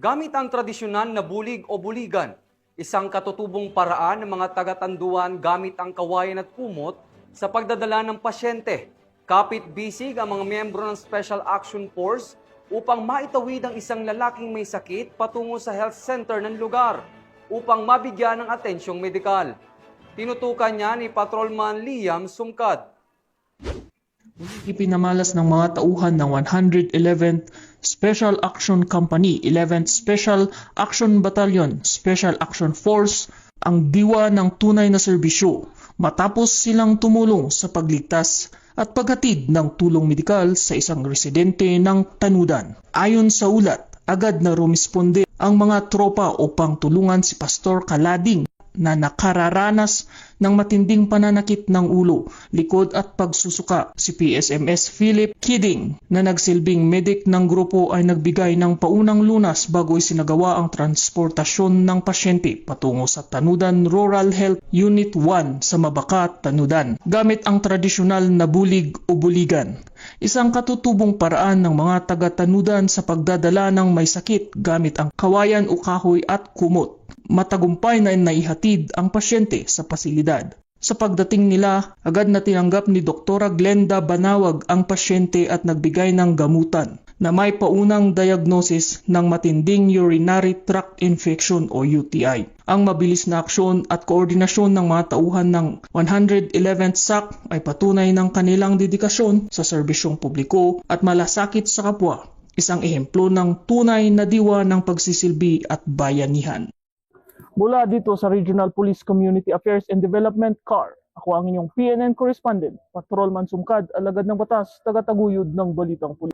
Gamit ang tradisyonal na bulig o buligan, isang katutubong paraan ng mga taga-Tanduan gamit ang kawayan at kumot sa pagdadala ng pasyente. Kapit-bisig ang mga miyembro ng Special Action Force upang maitawid ang isang lalaking may sakit patungo sa health center ng lugar upang mabigyan ng atensyong medikal. Tinutukan niya ni Patrolman Liam Sumkad. Ipinamalas ng mga tauhan ng 111th Special Action Company, 11th Special Action Battalion, Special Action Force ang diwa ng tunay na serbisyo matapos silang tumulong sa pagligtas at paghatid ng tulong medikal sa isang residente ng Tanudan. Ayon sa ulat, agad na rumisponde ang mga tropa upang tulungan si Pastor Kalading na nakararanas ng matinding pananakit ng ulo, likod at pagsusuka. Si PSMS Philip Kidding na nagsilbing medic ng grupo ay nagbigay ng paunang lunas bago isinagawa ang transportasyon ng pasyente patungo sa Tanudan Rural Health Unit 1 sa Mabaka, Tanudan, gamit ang tradisyonal na bulig o buligan. Isang katutubong paraan ng mga taga-Tanudan sa pagdadala ng may sakit gamit ang kawayan o kahoy at kumot. Matagumpay na naihatid ang pasyente sa pasilidad. Sa pagdating nila, agad na tinanggap ni Dr. Glenda Banawag ang pasyente at nagbigay ng gamutan na may paunang diagnosis ng matinding urinary tract infection o UTI. Ang mabilis na aksyon at koordinasyon ng mga tauhan ng 111th SAC ay patunay ng kanilang dedikasyon sa serbisyong publiko at malasakit sa kapwa, isang ehemplo ng tunay na diwa ng pagsisilbi at bayanihan. Mula dito sa Regional Police Community Affairs and Development CAR, ako ang inyong PNN correspondent, Patrolman Sumkad, alagad ng batas, taga-taguyod ng Balitang Pulis.